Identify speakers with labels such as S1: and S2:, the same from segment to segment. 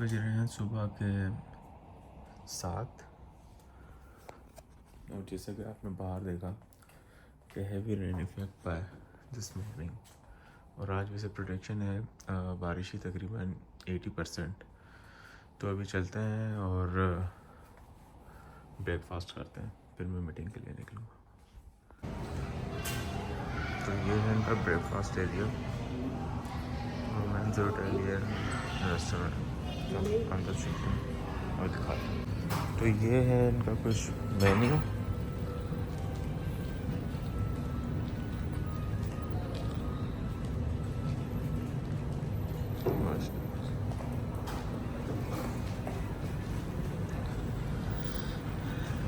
S1: बज रहे हैं सुबह के 7 और जैसा कि आपने बाहर देखा कि हैवी रेन इफेक्ट पाया दिस मॉर्निंग। और आज वैसे प्रोडिक्शन है बारिश ही तकरीबन 80%। तो अभी चलते हैं और ब्रेकफास्ट करते हैं, फिर मैं मीटिंग के लिए निकलूँगा। तो ये है इनका breakfast area, women's hotelier restaurant. अंदर चलते हैं और दिखाते हैं। तो ये है इनका कुछ मेन्यू।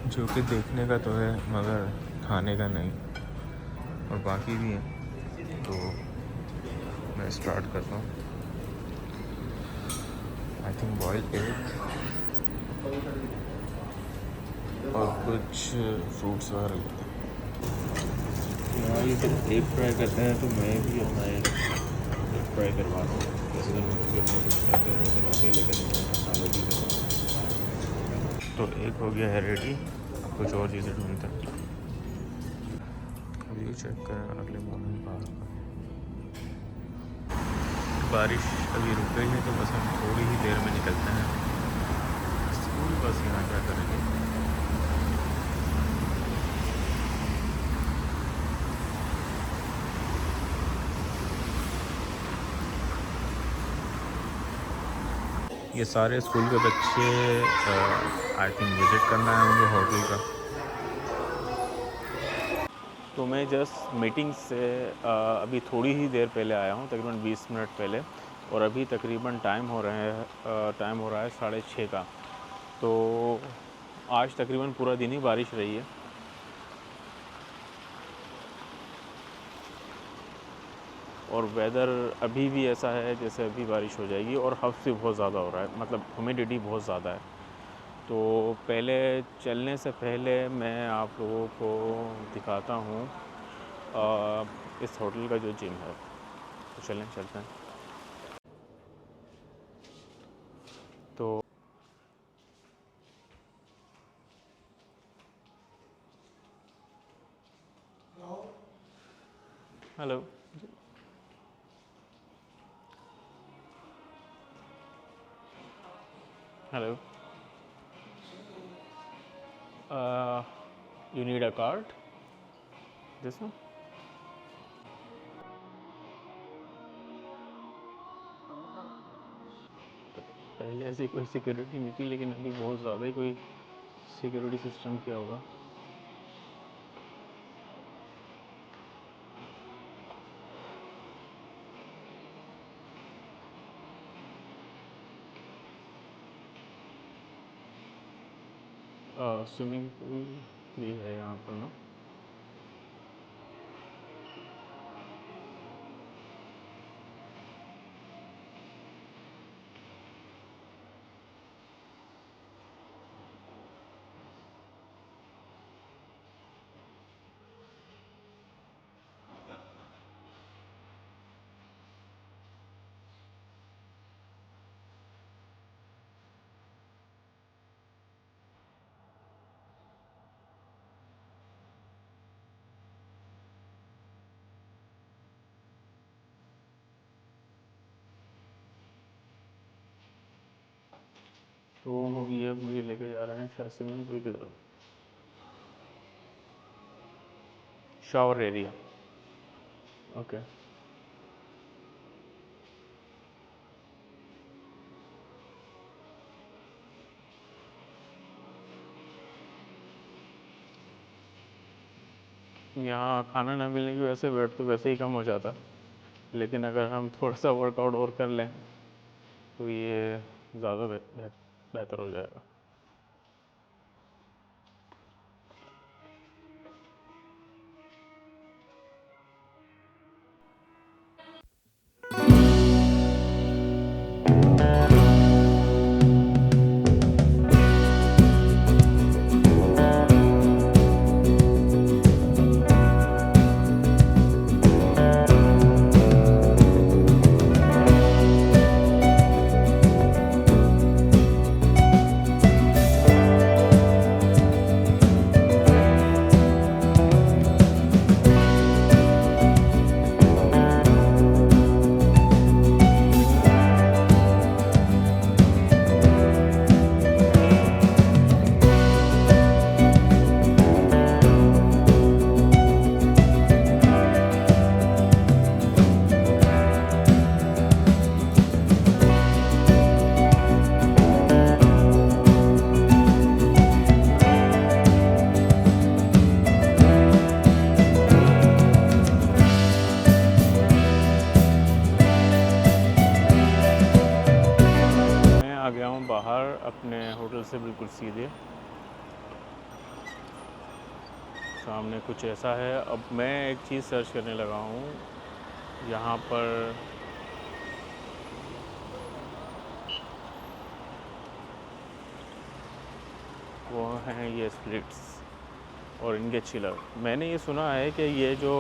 S1: जो कि देखने का तो है मगर खाने का नहीं, और बाकी भी हैं। तो मैं स्टार्ट करता हूँ। आई थिंक बॉइल्ड एग और कुछ फ्रूट्स वगैरह लेते हैं। यहाँ ये सिर्फ एग फ्राई करते हैं, तो मैं भी अपना एग फ्राई करवा रहा हूँ। वैसे तो मुझे अपना कुछ करते लेकिन मसाले भी करवा। तो एग हो गया है रेडी, कुछ और चीज़ें ढूंढते हैं। व्यू चेक करें अगले मॉर्निंग बारिश अभी रुक गई है, तो बस हम थोड़ी ही देर में निकलते हैं स्कूल। बस यहाँ क्या करेंगे। ये सारे स्कूल के बच्चे आई थिंक विज़िट करना है उनके होटल का। तो मैं जस्ट मीटिंग से अभी थोड़ी ही देर पहले आया हूँ, तकरीबन 20 मिनट पहले। और अभी तकरीबन टाइम हो रहा है 6:30 का। तो आज तकरीबन पूरा दिन ही बारिश रही है। और वेदर अभी भी ऐसा है जैसे अभी बारिश हो जाएगी, और हफ्स भी बहुत ज़्यादा हो रहा है, मतलब ह्यूमिडिटी बहुत ज़्यादा है। तो पहले चलने से पहले मैं आप लोगों को दिखाता हूँ इस होटल का जो जिम है। तो चलते हैं। तो hello, hello, you need a card? This one? पहले ऐसी कोई सिक्योरिटी नहीं थी, लेकिन अभी बहुत ज़्यादा ही कोई सिक्योरिटी सिस्टम किया होगा। स्विमिंग पूल भी है यहाँ पर ना। तो ये मुझे लेके जा रहे हैं शायद स्विमिंग पूल की तरफ। Shower area, okay. यहाँ खाना ना मिलने की वजह से वेट तो वैसे ही कम हो जाता, लेकिन अगर हम थोड़ा सा वर्कआउट और कर लें तो ये ज़्यादा बेहतर हो जाएगा। से बिल्कुल सीधे सामने कुछ ऐसा है। अब मैं एक चीज़ सर्च करने लगा हूँ यहाँ पर। वो हैं ये स्प्लिट्स और इनके चिलर। मैंने ये सुना है कि ये जो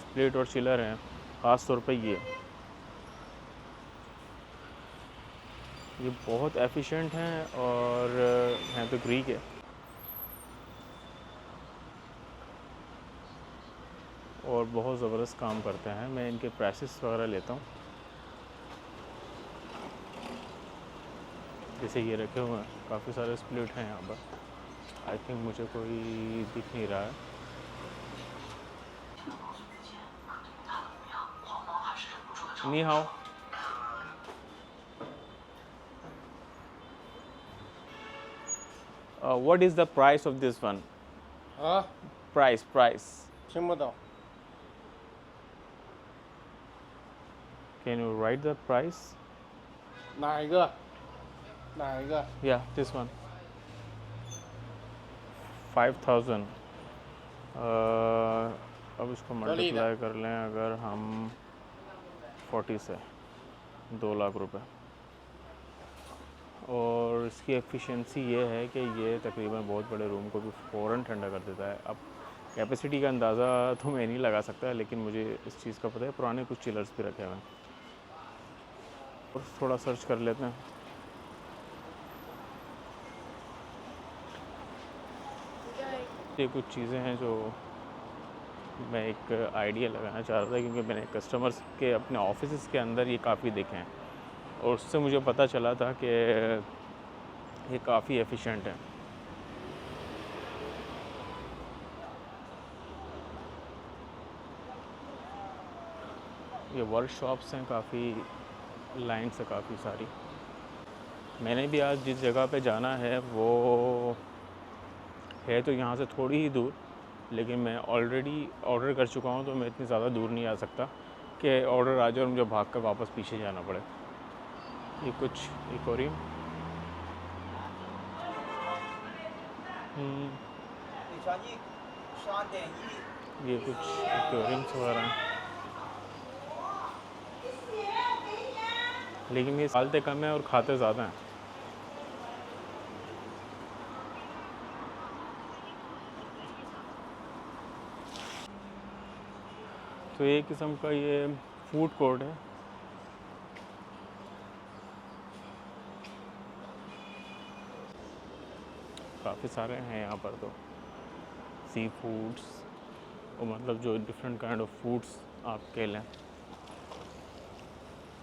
S1: स्प्लिट और चिलर हैं, ख़ास तौर पे ये बहुत एफिशिएंट हैं और हैं तो ग्रीक है और बहुत ज़बरदस्त काम करते हैं। मैं इनके प्राइसेस वगैरह लेता हूँ। जैसे ये रखे हुए हैं, काफ़ी सारे स्प्लिट हैं यहाँ पर। आई थिंक मुझे कोई दिख नहीं रहा है। नी how. What is the price of this one?
S2: 啊，
S1: Price.
S2: 听不懂。
S1: Can you write the price?
S2: 哪一个？哪一个？
S1: Yeah, this one. 5,000. अब इसको मल्टीप्लाई कर लें अगर हम 40 से, 2 लाख रुपए। और इसकी एफिशिएंसी ये है कि ये तकरीबन बहुत बड़े रूम को भी फ़ौरन ठंडा कर देता है। अब कैपेसिटी का अंदाज़ा तो मैं नहीं लगा सकता, लेकिन मुझे इस चीज़ का पता है। पुराने कुछ चिलर्स भी रखे हुए हैं। और थोड़ा सर्च कर लेते हैं। ये कुछ चीज़ें हैं जो मैं एक आइडिया लगाना चाह रहा था, क्योंकि मैंने कस्टमर्स के अपने ऑफिस के अंदर ये काफ़ी देखे हैं और उससे मुझे पता चला था कि ये काफ़ी एफिशिएंट है। ये वर्कशॉप्स हैं काफ़ी, लाइन से काफ़ी सारी। मैंने भी आज जिस जगह पे जाना है वो है तो यहाँ से थोड़ी ही दूर, लेकिन मैं ऑलरेडी ऑर्डर कर चुका हूँ, तो मैं इतनी ज़्यादा दूर नहीं आ सकता कि ऑर्डर आ जाए और मुझे भाग कर वापस पीछे जाना पड़े। ये कुछ एक्वेरियम, ये कुछ एक्वेरियम्स वगैरह हैं, लेकिन ये पालते कम है और खाते ज़्यादा हैं। तो एक किस्म का ये फूड कोर्ट है। काफ़ी सारे हैं यहाँ पर तो सी फूड्स, और मतलब जो डिफरेंट काइंड ऑफ फूड्स आप कह लें।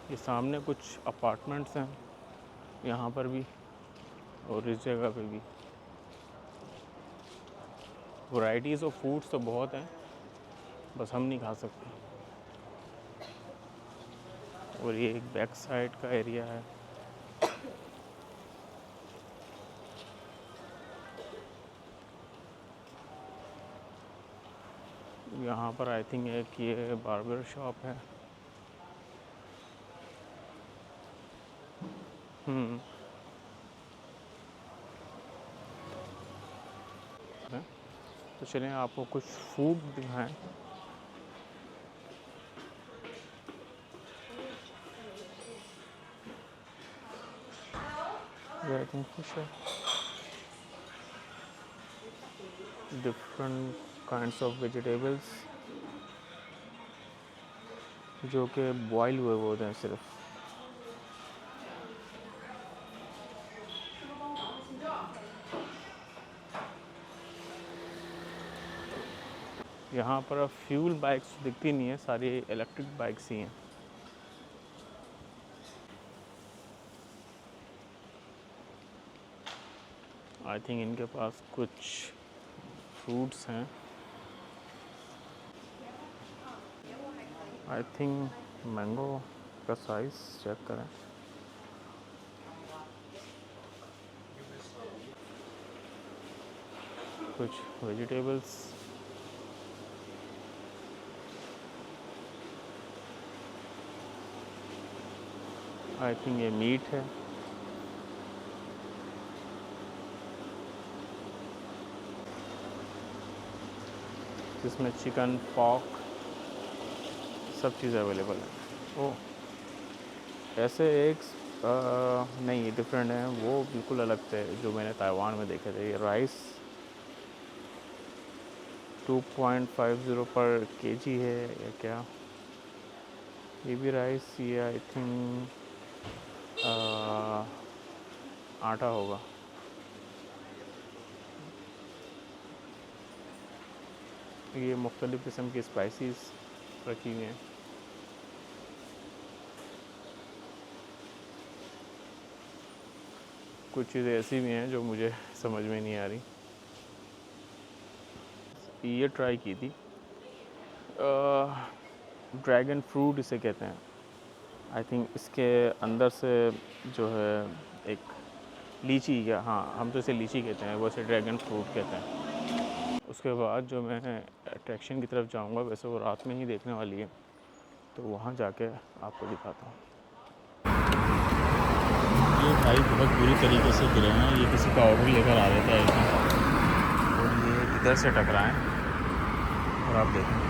S1: ये सामने कुछ अपार्टमेंट्स हैं यहाँ पर भी और इस जगह पे भी। वैराइटीज़ ऑफ फूड्स तो बहुत हैं, बस हम नहीं खा सकते। और ये एक बैक साइड का एरिया है। यहाँ पर आई थिंक एक ये बार्बर शॉप है। तो चलें आपको कुछ फूड दिखाएं। आई थिंक फिश है, डिफरेंट काइंड्स ऑफ वेजिटेबल्स जो कि बॉयल हुए होते हैं सिर्फ। यहाँ पर अब फ्यूल बाइक्स दिखती नहीं है, सारी इलेक्ट्रिक बाइक्स ही हैं। आई थिंक इनके पास कुछ फ्रूट्स हैं। आई थिंक मैंगो का साइज़ चेक करें। कुछ वेजिटेबल्स, आई थिंक ये मीट है। जिसमें चिकन, पॉक, सब चीज़ अवेलेबल है। ओह, ऐसे एग्स नहीं, ये डिफरेंट है, वो बिल्कुल अलग थे जो मैंने ताइवान में देखे थे। ये राइस 2.50 पर केजी है या क्या? ये भी राइस, ये आई थिंक आटा होगा। ये मुख्तलिफ़ किस्म की स्पाइसेस रखी हुई हैं। कुछ चीज़ें ऐसी भी हैं जो मुझे समझ में नहीं आ रही। ये ट्राई की थी, ड्रैगन फ्रूट इसे कहते हैं। आई थिंक इसके अंदर से जो है एक लीची, या हाँ, हम तो इसे लीची कहते हैं, वैसे ड्रैगन फ्रूट कहते हैं। उसके बाद जो मैं अट्रैक्शन की तरफ जाऊंगा, वैसे वो रात में ही देखने वाली है, तो वहाँ जाके आपको दिखाता हूँ। ये भाई बहुत बुरी तरीके से गिरे हैं। ये किसी का ऑर्डर लेकर आ रहे थे आई थिंक, और ये इधर से टकराएं और आप देखें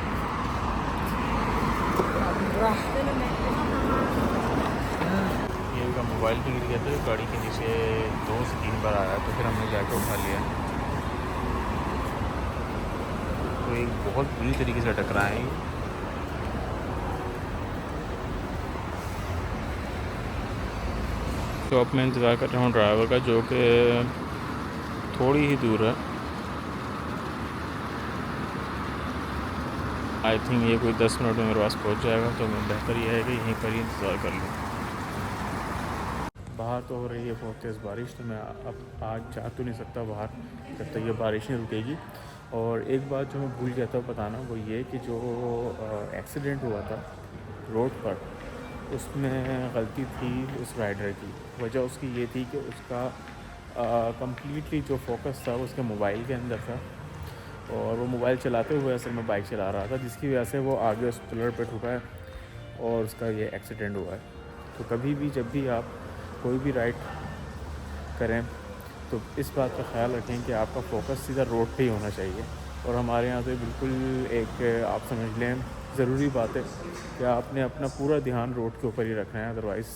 S1: ये उनका मोबाइल भी गिर गया था। गाड़ी के नीचे 2 से 3 बार आया, तो फिर हमने जाकर उठा लिया। तो एक बहुत बुरी तरीके से टकराएं। तो अब मैं इंतज़ार कर रहा हूँ ड्राइवर का, जो कि थोड़ी ही दूर है। आई थिंक ये कोई 10 मिनट में मेरे पास पहुँच जाएगा, तो मैं बेहतर यह है कि यहीं पर ही इंतज़ार कर लूँ। बाहर तो हो रही है बहुत तेज़ बारिश, तो मैं अब आज जा तो नहीं सकता बाहर जब तक ये बारिश नहीं रुकेगी। और एक बात जो मैं भूल गया था बताना, वो ये कि जो एक्सीडेंट हुआ था रोड पर, उसमें गलती थी उस राइडर की। वजह उसकी ये थी कि उसका कम्प्लीटली जो फोकस था उसके मोबाइल के अंदर था, और वो मोबाइल चलाते हुए असल में बाइक चला रहा था, जिसकी वजह से वो आगे उस पिलर पे ठुका है और उसका ये एक्सीडेंट हुआ है। तो कभी भी जब भी आप कोई भी राइड करें तो इस बात का ख्याल रखें कि आपका फोकस सीधा रोड पे ही होना चाहिए। और हमारे यहाँ तो बिल्कुल एक आप समझ लें ज़रूरी बात है कि आपने अपना पूरा ध्यान रोड के ऊपर ही रखना है, अदरवाइज़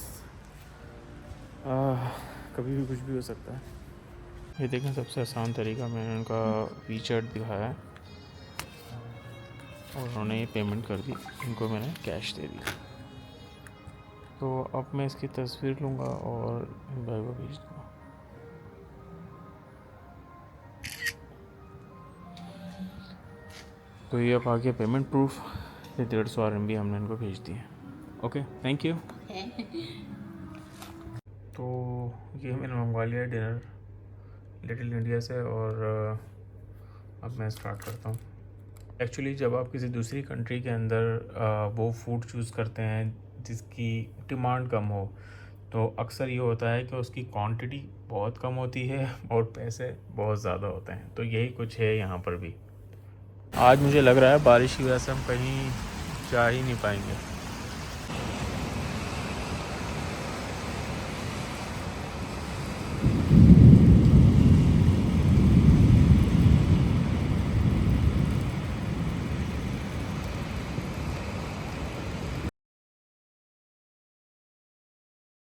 S1: कभी भी कुछ भी हो सकता है। ये देखें, सबसे आसान तरीका मैंने उनका वीचैट दिखाया है और उन्होंने ये पेमेंट कर दी, इनको मैंने कैश दे दिया। तो अब मैं इसकी तस्वीर लूँगा और भाई को भेज दूँगा। तो ये अब आ गया पेमेंट प्रूफ। ये 150 RMB हमने इनको भेज दी है। Okay, thank you. तो ये मैंने मंगवा लिया डिनर लिटिल इंडिया से, और अब मैं स्टार्ट करता हूँ। एक्चुअली जब आप किसी दूसरी कंट्री के अंदर वो फूड चूज़ करते हैं जिसकी डिमांड कम हो, तो अक्सर ये होता है कि उसकी क्वांटिटी बहुत कम होती है और पैसे बहुत ज़्यादा होते हैं। तो यही कुछ है यहाँ पर भी। आज मुझे लग रहा है बारिश की वजह से हम कहीं जा ही नहीं पाएंगे।